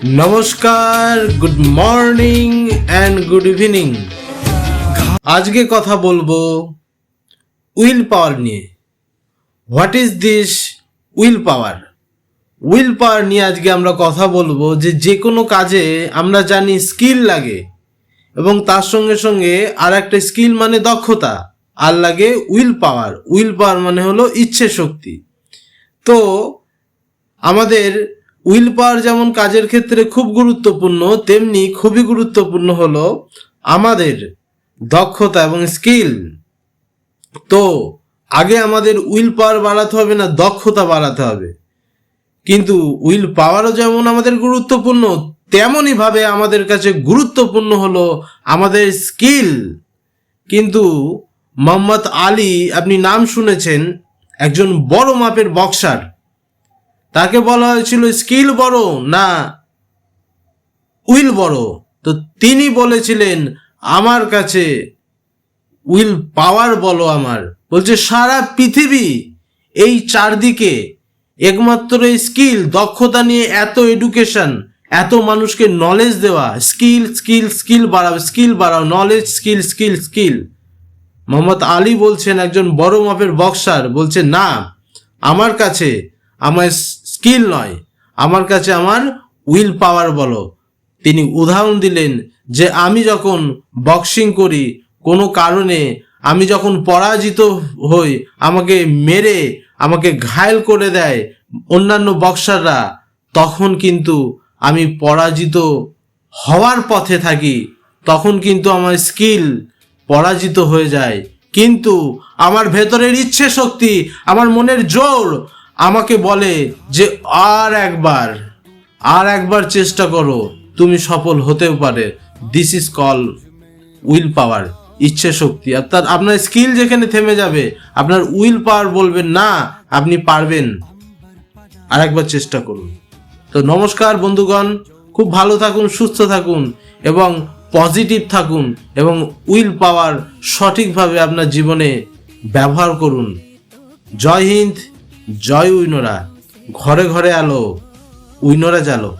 নমস্কার, good morning and good evening. আজকে কথা বলবো উইল পাওয়ার নিয়ে। What is this will power? Will পাওয়ার নিয়ে আজকে আমরা কথা বলবো যে কোনো কাজে আমরা জানি স্কিল লাগে এবং তার সঙ্গে সঙ্গে আর একটা স্কিল মানে দক্ষতা, আর লাগে উইল পাওয়ার। উইল পাওয়ার মানে হলো ইচ্ছে শক্তি। তো আমাদের উইল পাওয়ার যেমন কাজের ক্ষেত্রে খুব গুরুত্বপূর্ণ, তেমনি খুবই গুরুত্বপূর্ণ হলো আমাদের দক্ষতা এবং স্কিল। তো আগে আমাদের উইল পাওয়ার বাড়াতে হবে না দক্ষতা বাড়াতে হবে। কিন্তু উইল পাওয়ারও যেমন আমাদের গুরুত্বপূর্ণ, তেমনই ভাবে আমাদের কাছে গুরুত্বপূর্ণ হলো আমাদের স্কিল। কিন্তু মোহাম্মদ আলী, আপনি নাম শুনেছেন, একজন বড় মাপের বক্সার। তাকে বলা হয়েছিল স্কিল বড় না উইল বড়, তো তিনি বলেছিলেন আমার কাছে উইল পাওয়ার বলো আমার। বলছে সারা পৃথিবী এই চারদিকে একমাত্র স্কিল দক্ষতা নিয়ে এত এডুকেশন, এত মানুষকে নলেজ দেওয়া, স্কিল স্কিল স্কিল বাড়াও, স্কিল বাড়াও, knowledge skill skill skill. Mohammad Ali বলছেন, একজন বড় মাপের বক্সার, বলছে না, আমার কাছে আমার স্কিল নয়, আমার কাছে আমার উইল পাওয়ার বলো। তিনি উদাহরণ দিলেন যে আমি যখন বক্সিং করি, কোনো কারণে আমি যখন পরাজিত হই, আমাকে মেরে আমাকে ঘায়েল করে দেয় অন্যান্য বক্সাররা, তখন কিন্তু আমি পরাজিত হওয়ার পথে থাকি, তখন কিন্তু আমার স্কিল পরাজিত হয়ে যায়। কিন্তু আমার ভেতরের ইচ্ছে শক্তি, আমার মনের জোর আমাকে বলে যে আর একবার চেষ্টা করো, তুমি সফল হতেও পারে। দিস ইজ কল উইল পাওয়ার, ইচ্ছে শক্তি। অর্থাৎ আপনার স্কিল যেখানে থেমে যাবে, আপনার উইল পাওয়ার বলবেন না আপনি পারবেন, আর একবার চেষ্টা করুন। তো নমস্কার বন্ধুগণ, খুব ভালো থাকুন, সুস্থ থাকুন এবং পজিটিভ থাকুন, এবং উইল পাওয়ার সঠিকভাবে আপনার জীবনে ব্যবহার করুন। জয় হিন্দ, জয় উইনোরা। ঘরে ঘরে আলো, উইনোরা জালো।